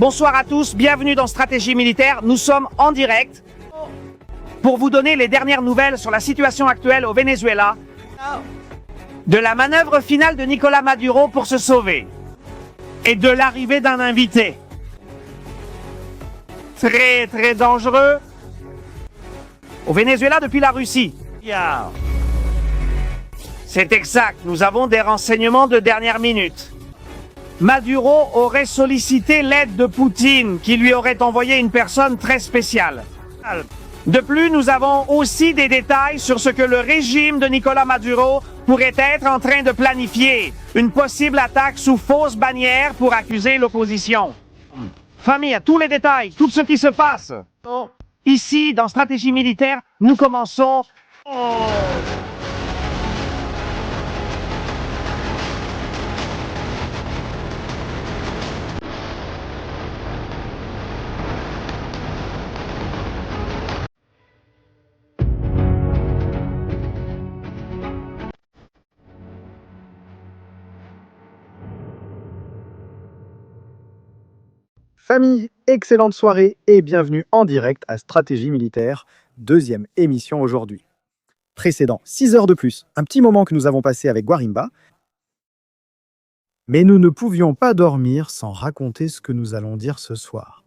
Bonsoir à tous, bienvenue dans Stratégie Militaire. Nous sommes en direct pour vous donner les dernières nouvelles sur la situation actuelle au Venezuela, de la manœuvre finale de Nicolás Maduro pour se sauver et de l'arrivée d'un invité très très dangereux au Venezuela depuis la Russie. C'est exact, nous avons des renseignements de dernière minute. Maduro aurait sollicité l'aide de Poutine, qui lui aurait envoyé une personne très spéciale. De plus, nous avons aussi des détails sur ce que le régime de Nicolás Maduro pourrait être en train de planifier. Une possible attaque sous fausse bannière pour accuser l'opposition. Famille, tous les détails, tout ce qui se passe. Ici, dans Stratégie Militaire, nous commençons... Famille, excellente soirée et bienvenue en direct à Stratégie Militaire, deuxième émission aujourd'hui. Précédent, 6 heures de plus, un petit moment que nous avons passé avec Guarimba, mais nous ne pouvions pas dormir sans raconter ce que nous allons dire ce soir.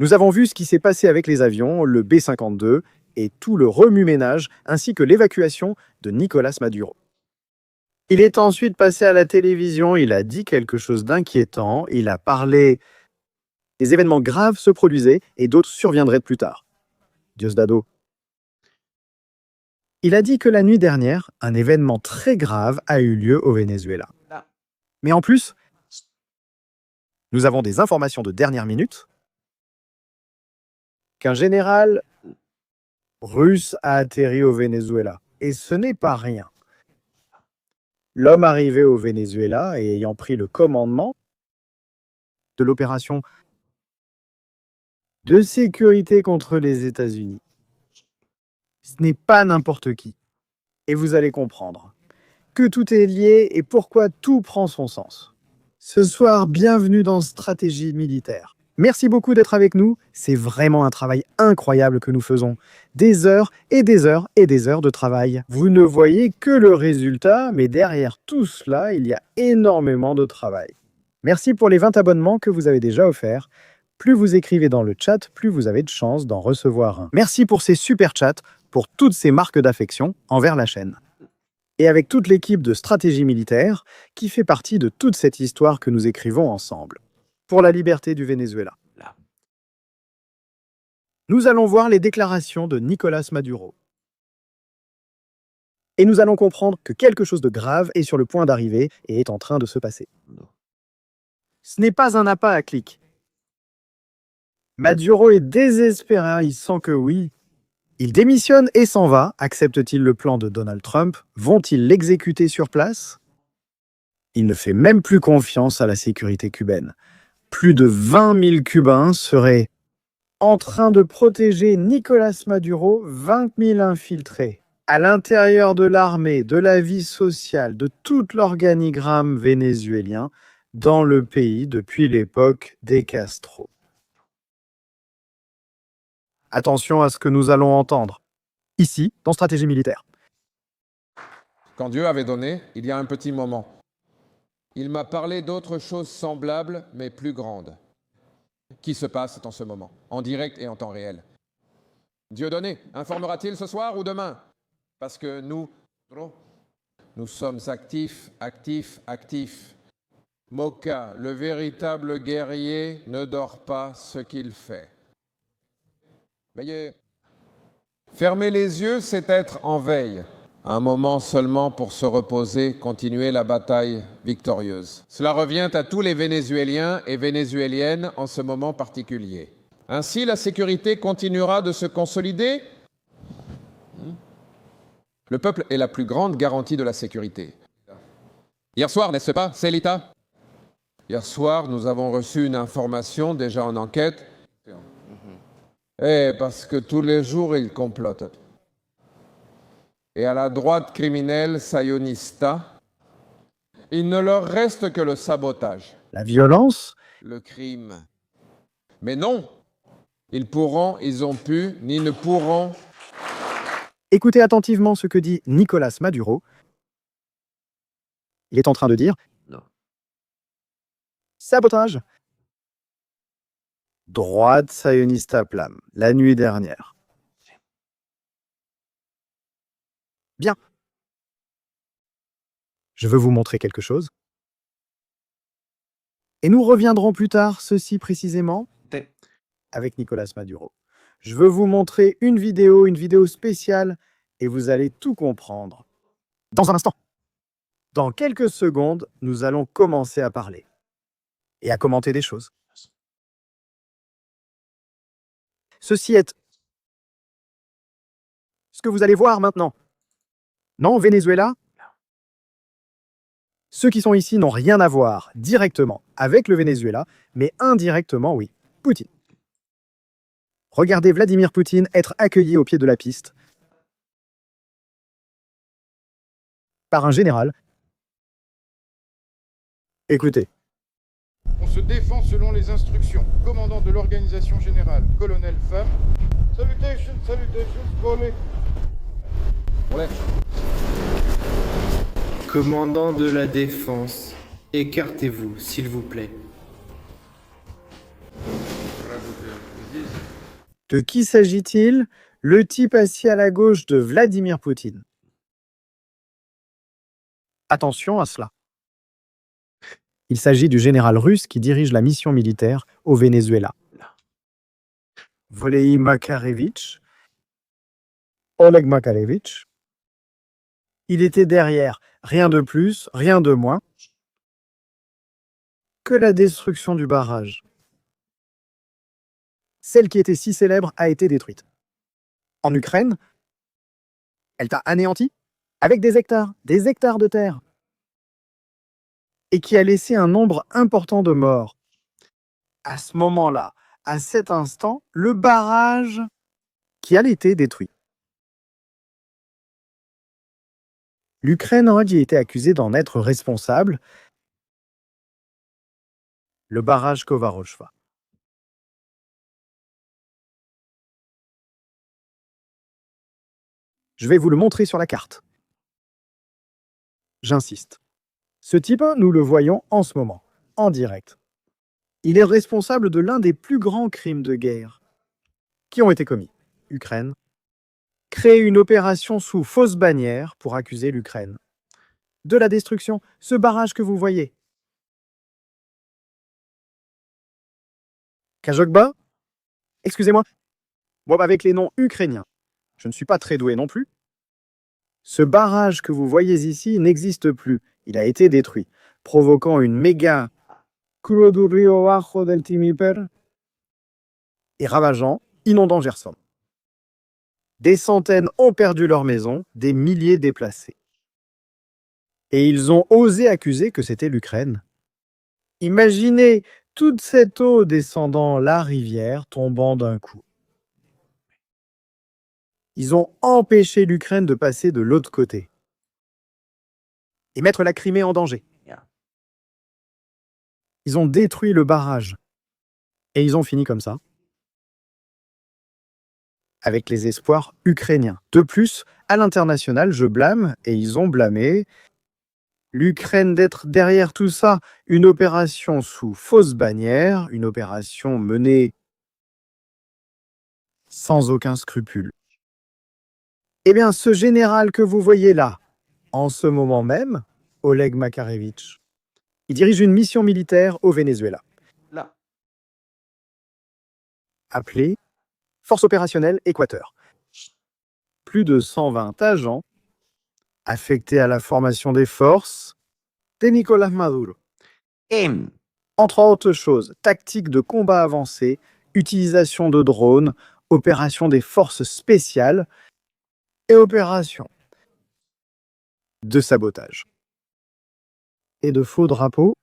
Nous avons vu ce qui s'est passé avec les avions, le B-52 et tout le remue-ménage, ainsi que l'évacuation de Nicolás Maduro. Il est ensuite passé à la télévision, il a dit quelque chose d'inquiétant, il a parlé des événements graves se produisaient et d'autres surviendraient plus tard. Diosdado. Il a dit que la nuit dernière, un événement très grave a eu lieu au Venezuela. Mais en plus, nous avons des informations de dernière minute qu'un général russe a atterri au Venezuela. Et ce n'est pas rien. L'homme arrivé au Venezuela et ayant pris le commandement de l'opération de sécurité contre les États-Unis. Ce n'est pas n'importe qui. Et vous allez comprendre que tout est lié et pourquoi tout prend son sens. Ce soir, bienvenue dans Stratégie Militaire. Merci beaucoup d'être avec nous. C'est vraiment un travail incroyable que nous faisons. Des heures et des heures et des heures de travail. Vous ne voyez que le résultat, mais derrière tout cela, il y a énormément de travail. Merci pour les 20 abonnements que vous avez déjà offerts. Plus vous écrivez dans le chat, plus vous avez de chances d'en recevoir un. Merci pour ces super chats, pour toutes ces marques d'affection envers la chaîne. Et avec toute l'équipe de Stratégie Militaire, qui fait partie de toute cette histoire que nous écrivons ensemble. Pour la liberté du Venezuela. Nous allons voir les déclarations de Nicolás Maduro. Et nous allons comprendre que quelque chose de grave est sur le point d'arriver et est en train de se passer. Ce n'est pas un appât à clic. Maduro est désespéré, il sent que oui. Il démissionne et s'en va. Accepte-t-il le plan de Donald Trump? Vont-ils l'exécuter sur place? Il ne fait même plus confiance à la sécurité cubaine. Plus de 20 000 Cubains seraient en train de protéger Nicolás Maduro, 20 000 infiltrés. À l'intérieur de l'armée, de la vie sociale, de tout l'organigramme vénézuélien dans le pays depuis l'époque des Castro. Attention à ce que nous allons entendre, ici, dans Stratégie Militaire. Quand Dieu avait donné, il y a un petit moment. Il m'a parlé d'autres choses semblables, mais plus grandes, qui se passent en ce moment, en direct et en temps réel. Dieu donné, informera-t-il ce soir ou demain? Parce que nous sommes actifs, actifs, actifs. Moka, le véritable guerrier, ne dort pas ce qu'il fait. Veillez. Fermer les yeux, c'est être en veille. Un moment seulement pour se reposer, continuer la bataille victorieuse. Cela revient à tous les Vénézuéliens et Vénézuéliennes en ce moment particulier. Ainsi, la sécurité continuera de se consolider. Le peuple est la plus grande garantie de la sécurité. Hier soir, n'est-ce pas, Célita? Hier soir, nous avons reçu une information déjà en enquête. Parce que tous les jours, ils complotent. Et à la droite criminelle sayonista, il ne leur reste que le sabotage. la violence. le crime. Mais non! Ils ont pu, ni ne pourront. Écoutez attentivement ce que dit Nicolas Maduro. Il est en train de dire Non. sabotage. Droite sioniste à Plam, la nuit dernière. Bien. Je veux vous montrer quelque chose. Et nous reviendrons plus tard, ceci précisément, avec Nicolas Maduro. Je veux vous montrer une vidéo spéciale, et vous allez tout comprendre. Dans un instant. Dans quelques secondes, nous allons commencer à parler. Et à commenter des choses. Ceci est ce que vous allez voir maintenant. Non, Venezuela? Ceux qui sont ici n'ont rien à voir directement avec le Venezuela, mais indirectement, oui, Poutine. Regardez Vladimir Poutine être accueilli au pied de la piste par un général. Écoutez. On se défend selon les instructions. Commandant de l'organisation générale, colonel Femme. Salutations, volley. Ouais. Commandant de la défense, écartez-vous, s'il vous plaît. De qui s'agit-il? Le type assis à la gauche de Vladimir Poutine. Attention à cela. Il s'agit du général russe qui dirige la mission militaire au Venezuela. Volodymyr Makarevitch. Oleg Makarevitch. Il était derrière, rien de plus, rien de moins que la destruction du barrage. Celle qui était si célèbre a été détruite. En Ukraine, elle t'a anéanti avec des hectares de terre. Et qui a laissé un nombre important de morts. À ce moment-là, à cet instant, le barrage qui a été détruit. L'Ukraine aurait été accusée d'en être responsable. Le barrage Kovarochva. Je vais vous le montrer sur la carte. J'insiste. Ce type, nous le voyons en ce moment, en direct. Il est responsable de l'un des plus grands crimes de guerre qui ont été commis. Ukraine. Créer une opération sous fausse bannière pour accuser l'Ukraine. De la destruction, ce barrage que vous voyez. Kajokba? Excusez-moi. Moi, avec les noms ukrainiens, je ne suis pas très doué non plus. Ce barrage que vous voyez ici n'existe plus. Il a été détruit, provoquant une méga et ravageant, inondant Gerson. Des centaines ont perdu leur maison, des milliers déplacés. Et ils ont osé accuser que c'était l'Ukraine. Imaginez toute cette eau descendant la rivière, tombant d'un coup. Ils ont empêché l'Ukraine de passer de l'autre côté et mettre la Crimée en danger. Ils ont détruit le barrage. Et ils ont fini comme ça, avec les espoirs ukrainiens. De plus, à l'international, je blâme, et ils ont blâmé, l'Ukraine d'être derrière tout ça, une opération sous fausse bannière, une opération menée sans aucun scrupule. Eh bien, ce général que vous voyez là, en ce moment même, Oleg Makarevitch, il dirige une mission militaire au Venezuela. Là. Appelée Force opérationnelle Équateur. Plus de 120 agents affectés à la formation des forces de Nicolas Maduro. Et, entre autres choses, tactique de combat avancée, utilisation de drones, opération des forces spéciales et opération de sabotage. Et de faux drapeaux.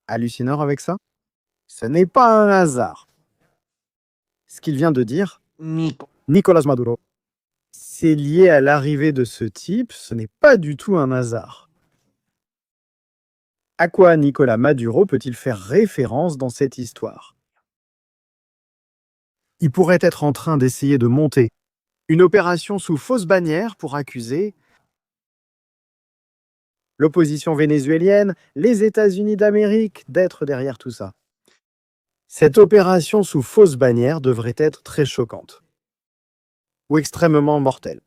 Hallucineur avec ça? Ce n'est pas un hasard. Ce qu'il vient de dire, Nicolas Maduro, c'est lié à l'arrivée de ce type, ce n'est pas du tout un hasard. À quoi Nicolás Maduro peut-il faire référence dans cette histoire? Il pourrait être en train d'essayer de monter une opération sous fausse bannière pour accuser l'opposition vénézuélienne, les États-Unis d'Amérique d'être derrière tout ça. Cette opération sous fausse bannière devrait être très choquante ou extrêmement mortelle.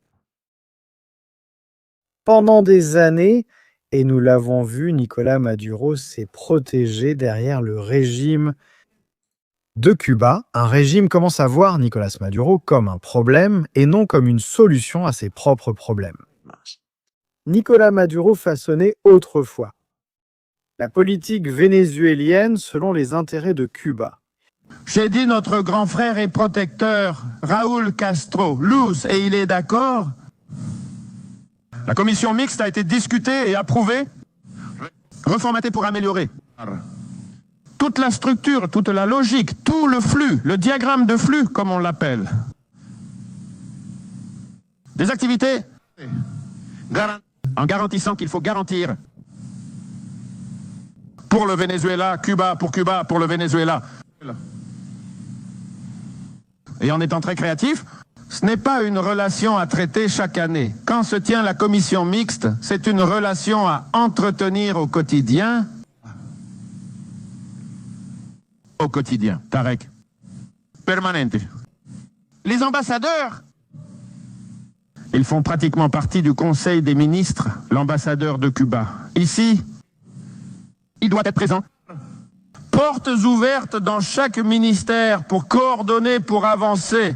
Pendant des années, et nous l'avons vu, Nicolás Maduro s'est protégé derrière le régime de Cuba. Un régime commence à voir Nicolás Maduro comme un problème et non comme une solution à ses propres problèmes. Nicolás Maduro façonnait autrefois la politique vénézuélienne selon les intérêts de Cuba. J'ai dit notre grand frère et protecteur, Raúl Castro, Luz, et il est d'accord. La commission mixte a été discutée et approuvée, reformatée pour améliorer toute la structure, toute la logique, tout le flux, le diagramme de flux, comme on l'appelle. Des activités en garantissant qu'il faut garantir pour le Venezuela, Cuba, pour le Venezuela. Et en étant très créatif, ce n'est pas une relation à traiter chaque année. Quand se tient la commission mixte, c'est une relation à entretenir au quotidien. Au quotidien, Tarek. Permanente. Les ambassadeurs, ils font pratiquement partie du Conseil des ministres, l'ambassadeur de Cuba. Ici, il doit être présent. Portes ouvertes dans chaque ministère pour coordonner, pour avancer.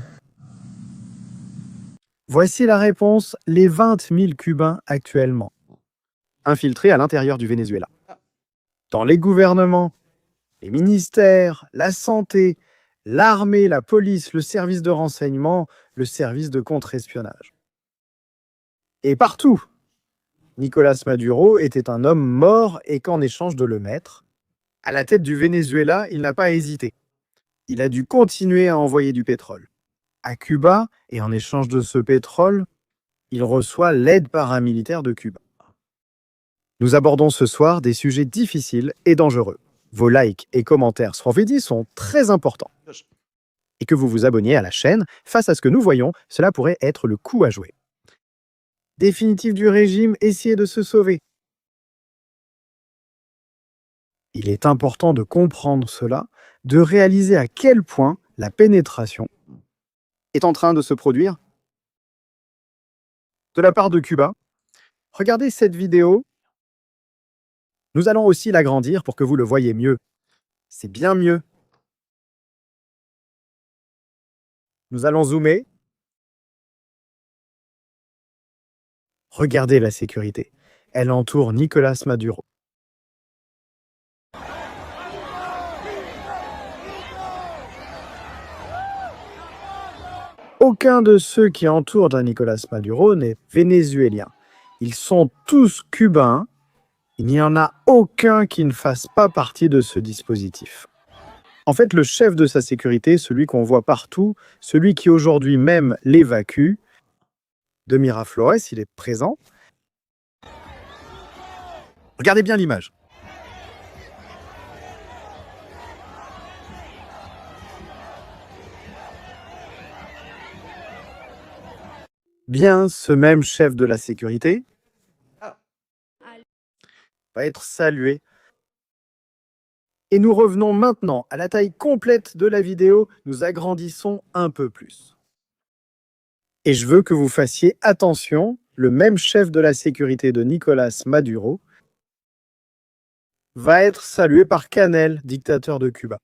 Voici la réponse, les 20 000 Cubains actuellement infiltrés à l'intérieur du Venezuela. Dans les gouvernements, les ministères, la santé, l'armée, la police, le service de renseignement, le service de contre-espionnage. Et partout, Nicolás Maduro était un homme mort et qu'en échange de le mettre à la tête du Venezuela, il n'a pas hésité. Il a dû continuer à envoyer du pétrole à Cuba et en échange de ce pétrole, il reçoit l'aide paramilitaire de Cuba. Nous abordons ce soir des sujets difficiles et dangereux. Vos likes et commentaires Srovidi sont très importants. Et que vous vous abonniez à la chaîne, face à ce que nous voyons, cela pourrait être le coup à jouer. Définitif du régime, essayez de se sauver. Il est important de comprendre cela, de réaliser à quel point la pénétration est en train de se produire de la part de Cuba. Regardez cette vidéo. Nous allons aussi l'agrandir pour que vous le voyez mieux. C'est bien mieux. Nous allons zoomer. Regardez la sécurité. Elle entoure Nicolás Maduro. Aucun de ceux qui entourent Nicolás Maduro n'est vénézuélien. Ils sont tous cubains. Il n'y en a aucun qui ne fasse pas partie de ce dispositif. En fait, le chef de sa sécurité, celui qu'on voit partout, celui qui aujourd'hui même l'évacue, de Miraflores, il est présent. Regardez bien l'image. Bien, ce même chef de la sécurité va être salué. Et nous revenons maintenant à la taille complète de la vidéo. Nous agrandissons un peu plus. Et je veux que vous fassiez attention, le même chef de la sécurité de Nicolás Maduro va être salué par Canel, dictateur de Cuba,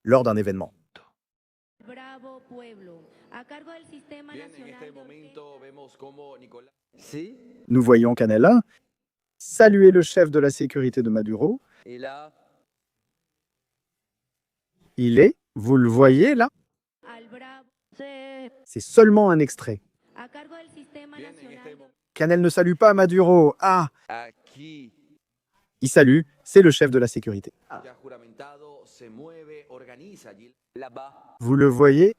lors d'un événement. Nous voyons Canel là saluer le chef de la sécurité de Maduro. Il est, vous le voyez là, c'est seulement un extrait. Canel ne salue pas Maduro. Ah, il salue, c'est le chef de la sécurité. Vous le voyez?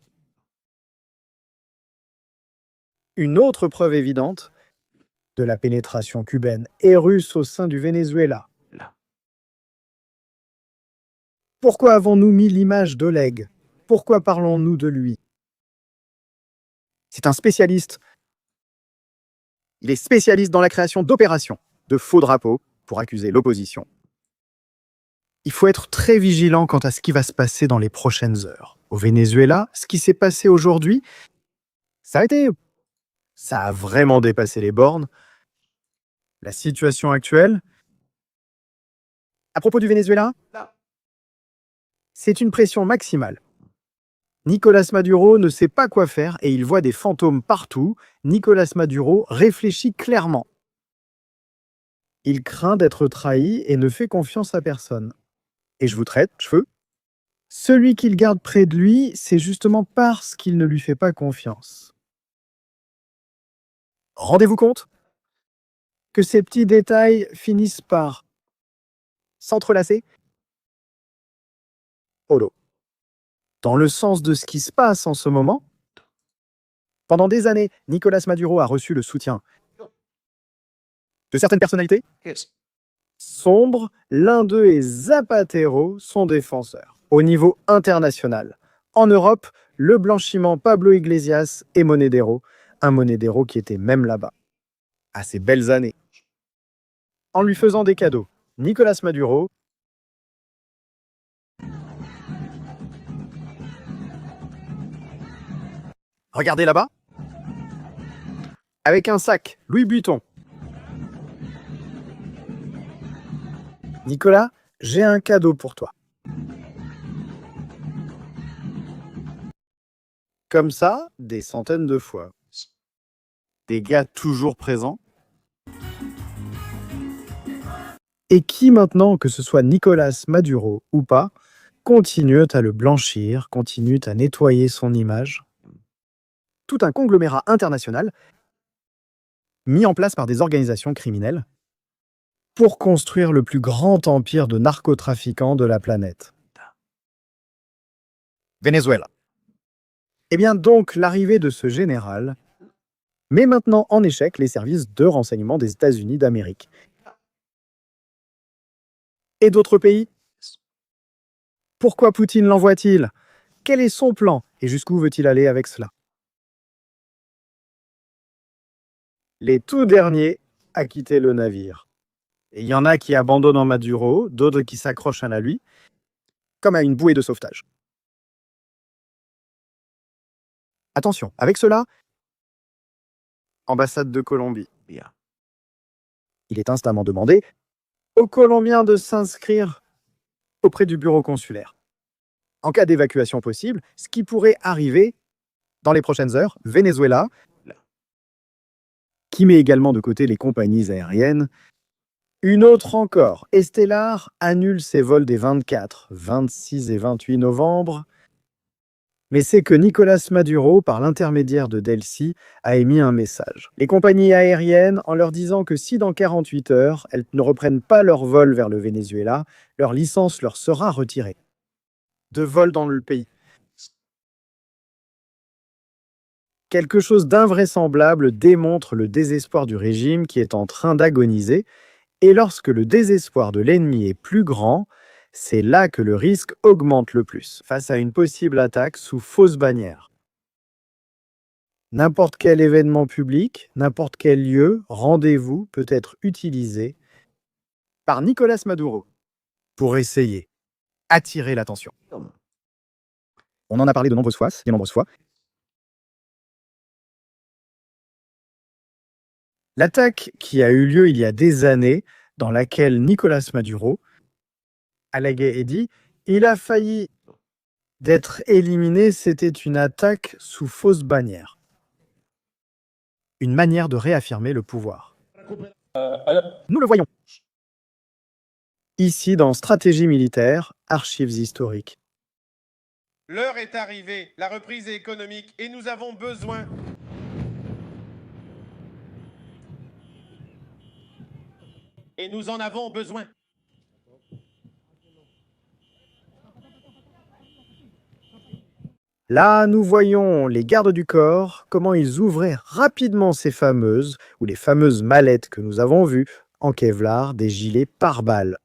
Une autre preuve évidente de la pénétration cubaine et russe au sein du Venezuela. Pourquoi avons-nous mis l'image d'Oleg? Pourquoi parlons-nous de lui? C'est un spécialiste. Il est spécialiste dans la création d'opérations, de faux drapeaux, pour accuser l'opposition. Il faut être très vigilant quant à ce qui va se passer dans les prochaines heures. Au Venezuela, ce qui s'est passé aujourd'hui, ça a vraiment dépassé les bornes. La situation actuelle, à propos du Venezuela, c'est une pression maximale. Nicolas Maduro ne sait pas quoi faire et il voit des fantômes partout. Nicolas Maduro réfléchit clairement. Il craint d'être trahi et ne fait confiance à personne. Et je vous traite, cheveux. Celui qu'il garde près de lui, c'est justement parce qu'il ne lui fait pas confiance. Rendez-vous compte que ces petits détails finissent par s'entrelacer au lot. Dans le sens de ce qui se passe en ce moment, pendant des années, Nicolas Maduro a reçu le soutien de certaines personnalités sombres. L'un d'eux est Zapatero, son défenseur. Au niveau international, en Europe, le blanchiment Pablo Iglesias et Monedero, un Monedero qui était même là-bas, à ses belles années. En lui faisant des cadeaux, Nicolas Maduro regardez là-bas, avec un sac Louis Vuitton. Nicolas, j'ai un cadeau pour toi. Comme ça, des centaines de fois. Des gars toujours présents. Et qui maintenant, que ce soit Nicolas Maduro ou pas, continue à le blanchir, continue à nettoyer son image. Tout un conglomérat international mis en place par des organisations criminelles pour construire le plus grand empire de narcotrafiquants de la planète. Venezuela. Eh bien donc, l'arrivée de ce général met maintenant en échec les services de renseignement des États-Unis d'Amérique. Et d'autres pays? Pourquoi Poutine l'envoie-t-il? Quel est son plan? Et jusqu'où veut-il aller avec cela? Les tout derniers à quitter le navire. Et il y en a qui abandonnent en Maduro, d'autres qui s'accrochent à lui, comme à une bouée de sauvetage. Attention, avec cela, ambassade de Colombie. Il est instamment demandé aux Colombiens de s'inscrire auprès du bureau consulaire. En cas d'évacuation possible, ce qui pourrait arriver dans les prochaines heures, Venezuela, qui met également de côté les compagnies aériennes. Une autre encore, Estelar annule ses vols des 24, 26 et 28 novembre. Mais c'est que Nicolas Maduro, par l'intermédiaire de Delcy, a émis un message. Les compagnies aériennes, en leur disant que si dans 48 heures, elles ne reprennent pas leur vol vers le Venezuela, leur licence leur sera retirée de vol dans le pays. Quelque chose d'invraisemblable démontre le désespoir du régime qui est en train d'agoniser. Et lorsque le désespoir de l'ennemi est plus grand, c'est là que le risque augmente le plus, face à une possible attaque sous fausse bannière. N'importe quel événement public, n'importe quel lieu, rendez-vous peut être utilisé par Nicolas Maduro pour essayer d'attirer l'attention. On en a parlé de nombreuses fois, L'attaque qui a eu lieu il y a des années, dans laquelle Nicolas Maduro alléguait et dit « il a failli d'être éliminé, c'était une attaque sous fausse bannière ». Une manière de réaffirmer le pouvoir. Nous le voyons. Ici, dans Stratégie militaire, archives historiques. L'heure est arrivée, la reprise est économique et nous avons besoin... Et nous en avons besoin. Là, nous voyons les gardes du corps, comment ils ouvraient rapidement ces fameuses, ou les fameuses mallettes que nous avons vues, en Kevlar, des gilets pare-balles.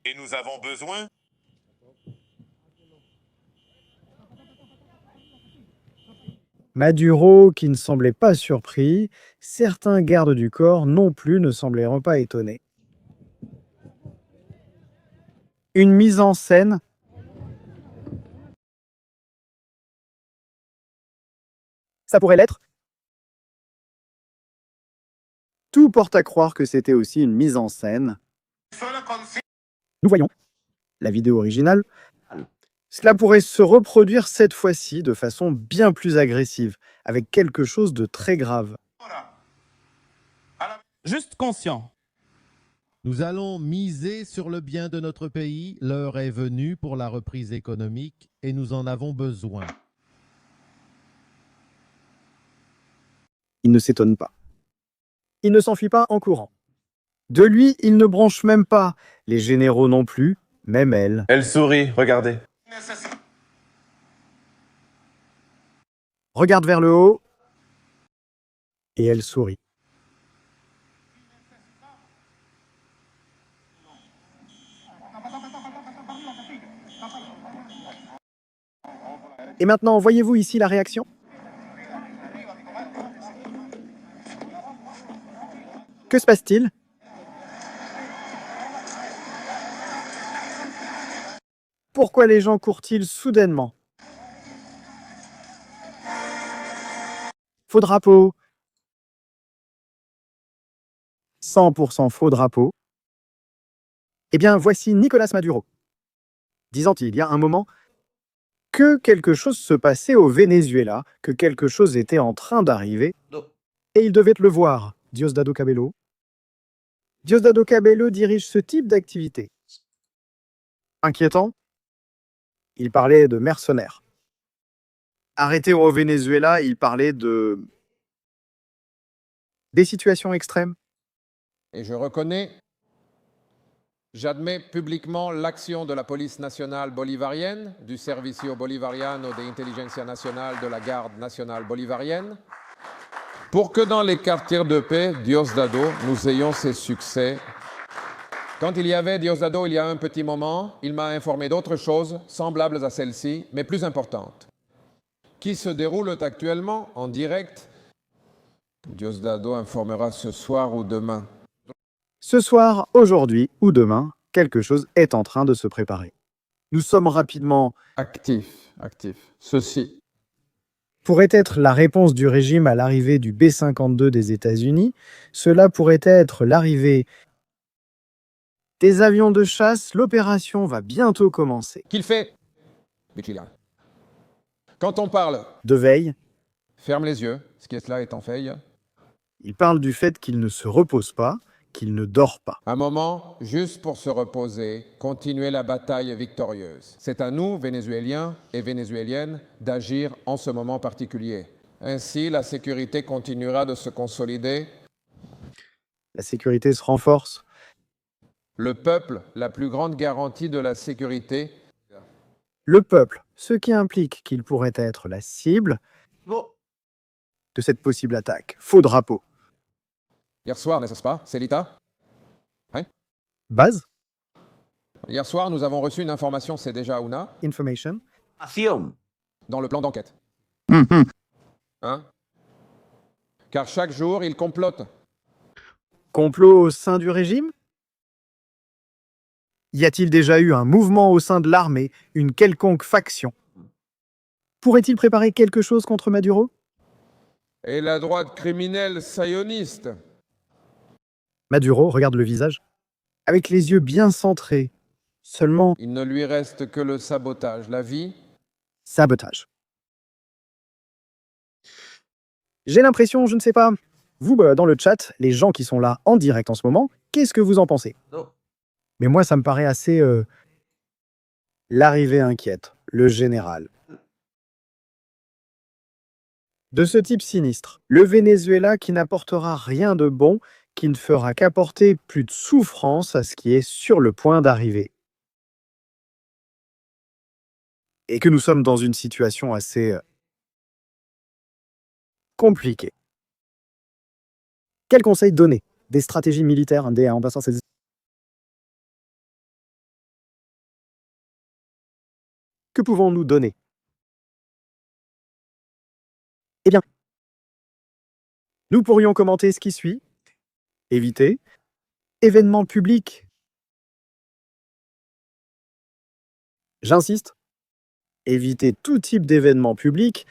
Et nous avons besoin Maduro, qui ne semblait pas surpris, certains gardes du corps non plus ne semblèrent pas étonnés. Une mise en scène ça pourrait l'être. Tout porte à croire que c'était aussi une mise en scène. Nous voyons la vidéo originale. Cela pourrait se reproduire cette fois-ci de façon bien plus agressive, avec quelque chose de très grave. Juste conscient. Nous allons miser sur le bien de notre pays. L'heure est venue pour la reprise économique et nous en avons besoin. Il ne s'étonne pas. Il ne s'enfuit pas en courant. De lui, il ne bronche même pas. Les généraux non plus, même elle. Elle sourit, regardez. Regarde vers le haut et elle sourit. Et maintenant, voyez-vous ici la réaction? Que se passe-t-il? Pourquoi les gens courent-ils soudainement? Faux drapeau. 100% faux drapeau. Eh bien, voici Nicolas Maduro, disant il y a un moment que quelque chose se passait au Venezuela, que quelque chose était en train d'arriver, et il devait le voir, Diosdado Cabello. Diosdado Cabello dirige ce type d'activité. Inquiétant? Il parlait de mercenaires. Arrêté au Venezuela, il parlait des situations extrêmes. Et je reconnais, j'admets publiquement l'action de la police nationale bolivarienne, du Servicio Bolivariano de Inteligencia Nacional de la Garde nationale bolivarienne, pour que dans les quartiers de paix, Diosdado, nous ayons ces succès. Quand il y avait Diosdado, il y a un petit moment, il m'a informé d'autres choses semblables à celles-ci, mais plus importantes, qui se déroulent actuellement en direct. Diosdado informera ce soir ou demain. Ce soir, aujourd'hui ou demain, quelque chose est en train de se préparer. Nous sommes rapidement... Actif. Ceci pourrait être la réponse du régime à l'arrivée du B-52 des États-Unis. Cela pourrait être l'arrivée des avions de chasse. L'opération va bientôt commencer. qu'il fait vigilant. Quand on parle, De veille, ferme les yeux, ce qui est là est en veille. il parle du fait qu'il ne se repose pas, qu'il ne dort pas. Un moment juste pour se reposer, continuer la bataille victorieuse. C'est à nous, Vénézuéliens et Vénézuéliennes, d'agir en ce moment particulier. Ainsi, la sécurité continuera de se consolider. La sécurité se renforce. Le peuple, la plus grande garantie de la sécurité. Le peuple, ce qui implique qu'il pourrait être la cible de cette possible attaque. Faux drapeau. Hier soir, n'est-ce pas, Célita? Base, Hier soir, nous avons reçu une information, c'est déjà Una, information. dans le plan d'enquête. Hein? Car chaque jour, ils complotent. Complot au sein du régime? Y a-t-il déjà eu un mouvement au sein de l'armée, une quelconque faction? Pourrait-il préparer quelque chose contre Maduro? Et la droite criminelle sayoniste. Maduro regarde le visage, avec les yeux bien centrés. Seulement, Il ne lui reste que le sabotage. La vie, sabotage. J'ai l'impression, je ne sais pas, vous, dans le chat, les gens qui sont là en direct en ce moment, qu'est-ce que vous en pensez? Mais moi, ça me paraît assez... L'arrivée inquiète, le général. De ce type sinistre, le Venezuela qui n'apportera rien de bon, qui ne fera qu'apporter plus de souffrance à ce qui est sur le point d'arriver. Et que nous sommes dans une situation assez compliquée. Quels conseils donner? Des stratégies militaires en passant ces... Que pouvons-nous donner? Eh bien, Nous pourrions commenter ce qui suit. Éviter. Événements publics. J'insiste. Éviter tout type d'événement public.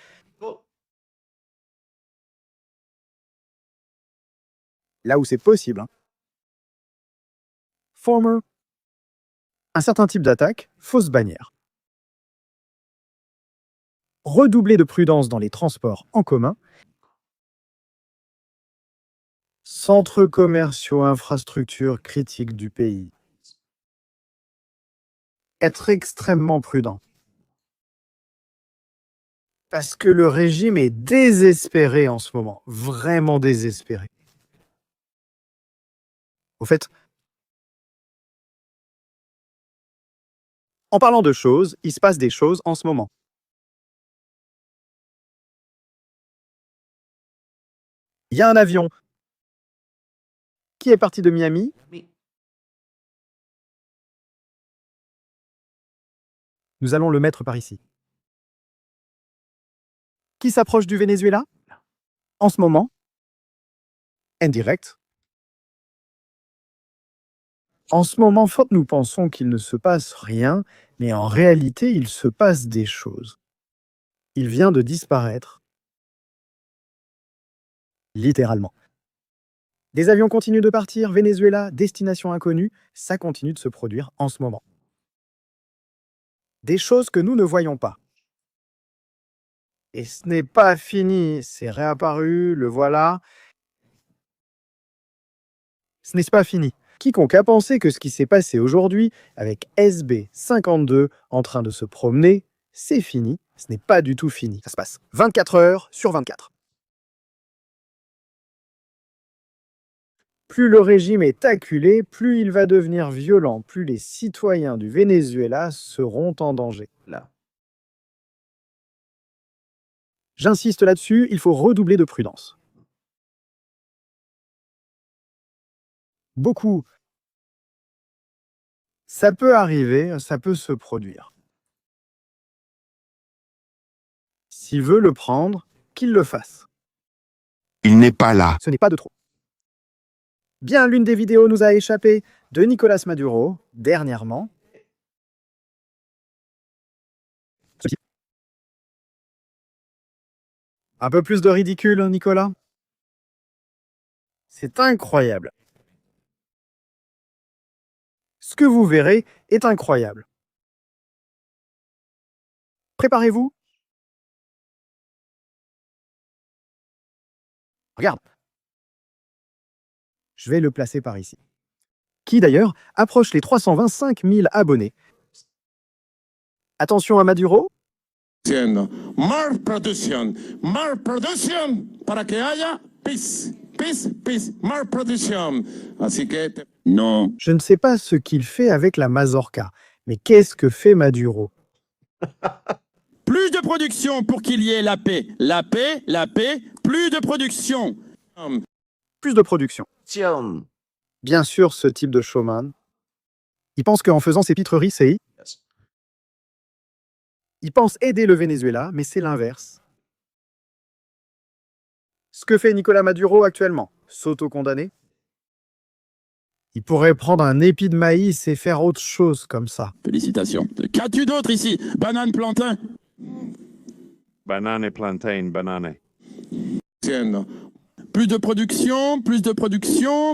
Là où c'est possible. Former. Un certain type d'attaque, fausse bannière. Redoubler de prudence dans les transports en commun. Centres commerciaux, infrastructures critiques du pays. Être extrêmement prudent. Parce que le régime est désespéré en ce moment, vraiment désespéré. Au fait, en parlant de choses, il se passe des choses en ce moment. Il y a un avion qui est parti de Miami. Nous allons le mettre par ici. Qui s'approche du Venezuela? En ce moment, indirect. En ce moment, faute, nous pensons qu'il ne se passe rien, mais en réalité, il se passe des choses. Il vient de disparaître. Littéralement. Des avions continuent de partir, Venezuela, destination inconnue, ça continue de se produire en ce moment. Des choses que nous ne voyons pas. Et ce n'est pas fini, c'est réapparu, le voilà. Ce n'est pas fini. Quiconque a pensé que ce qui s'est passé aujourd'hui, avec SB52 en train de se promener, c'est fini, ce n'est pas du tout fini. Ça se passe 24 heures sur 24. Plus le régime est acculé, plus il va devenir violent, plus les citoyens du Venezuela seront en danger. Là. J'insiste là-dessus, il faut redoubler de prudence. Beaucoup. Ça peut arriver, ça peut se produire. S'il veut le prendre, qu'il le fasse. Il n'est pas là. Ce n'est pas de trop. Bien, l'une des vidéos nous a échappé de Nicolás Maduro, dernièrement. Un peu plus de ridicule, Nicolas? C'est incroyable. Ce que vous verrez est incroyable. Préparez-vous. Regarde. Je vais le placer par ici. Qui d'ailleurs approche les 325 000 abonnés. Attention à Maduro. More production para que haya peace, more production. Así que non. Je ne sais pas ce qu'il fait avec la mazorca, mais qu'est-ce que fait Maduro? Plus de production pour qu'il y ait la paix. La paix, plus de production. Plus de production. Bien sûr, ce type de showman. Il pense qu'en faisant ses pitreries, c'est... Il pense aider le Venezuela, mais c'est l'inverse. Ce que fait Nicolás Maduro actuellement, s'auto-condamner. Il pourrait prendre un épi de maïs et faire autre chose comme ça. Félicitations. Qu'as-tu d'autre ici? Banane plantain. Banane plantain, banane. Plus de production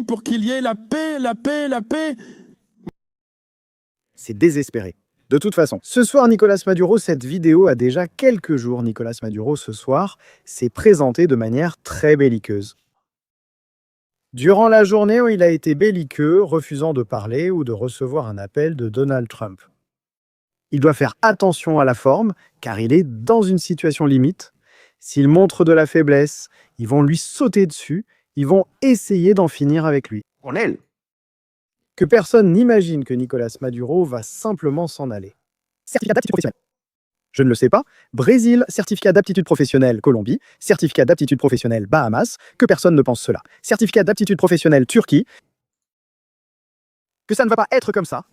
pour qu'il y ait la paix. C'est désespéré. De toute façon, ce soir, Nicolás Maduro, cette vidéo a déjà quelques jours. Nicolás Maduro, ce soir, s'est présenté de manière très belliqueuse. Durant la journée où il a été belliqueux, refusant de parler ou de recevoir un appel de Donald Trump. Il doit faire attention à la forme, car il est dans une situation limite. S'il montre de la faiblesse, ils vont lui sauter dessus, ils vont essayer d'en finir avec lui. Con él. Que personne n'imagine que Nicolás Maduro va simplement s'en aller. Certificat d'aptitude professionnelle. Je ne le sais pas. Brésil, certificat d'aptitude professionnelle Colombie, certificat d'aptitude professionnelle Bahamas, que personne ne pense cela. Certificat d'aptitude professionnelle Turquie. Que ça ne va pas être comme ça.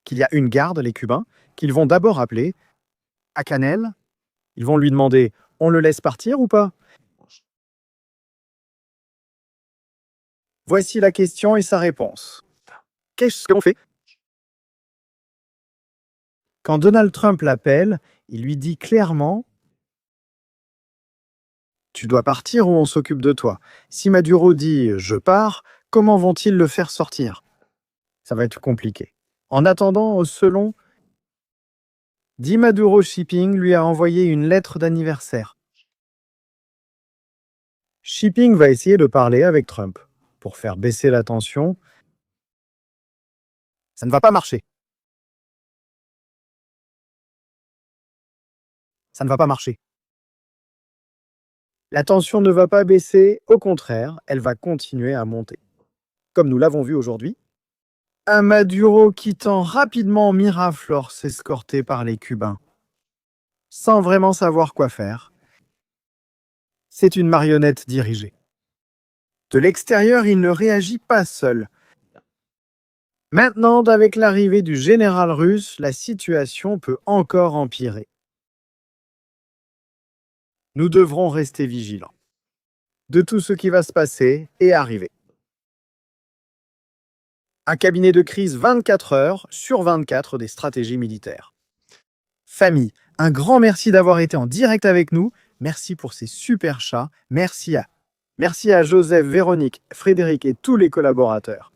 Qu'il y a une garde, les Cubains, qu'ils vont d'abord appeler à Canel. Ils vont lui demander, on le laisse partir ou pas? Voici la question et sa réponse. Qu'est-ce qu'on fait? Quand Donald Trump l'appelle, il lui dit clairement « Tu dois partir ou on s'occupe de toi ». Si Maduro dit « Je pars », comment vont-ils le faire sortir? Ça va être compliqué. En attendant, selon Di Maduro Shipping lui a envoyé une lettre d'anniversaire. Shipping va essayer de parler avec Trump pour faire baisser la tension. Ça ne va pas marcher. Ça ne va pas marcher. La tension ne va pas baisser, au contraire, elle va continuer à monter. Comme nous l'avons vu aujourd'hui, un Maduro quittant rapidement Miraflores escorté par les Cubains, sans vraiment savoir quoi faire. C'est une marionnette dirigée. De l'extérieur, il ne réagit pas seul. Maintenant, avec l'arrivée du général russe, la situation peut encore empirer. Nous devrons rester vigilants de tout ce qui va se passer et arriver. Un cabinet de crise 24 heures sur 24 des stratégies militaires. Famille, un grand merci d'avoir été en direct avec nous. Merci pour ces super chats. Merci à Joseph, Véronique, Frédéric et tous les collaborateurs.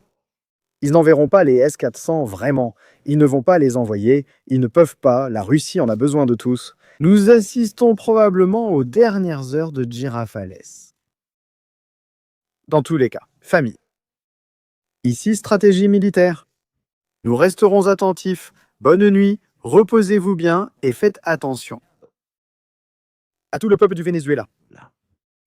Ils n'enverront pas les S-400 vraiment. Ils ne vont pas les envoyer. Ils ne peuvent pas. La Russie en a besoin de tous. Nous assistons probablement aux dernières heures de Girafales. Dans tous les cas, famille. Ici, stratégie militaire. Nous resterons attentifs. Bonne nuit, reposez-vous bien et faites attention. À tout le peuple du Venezuela.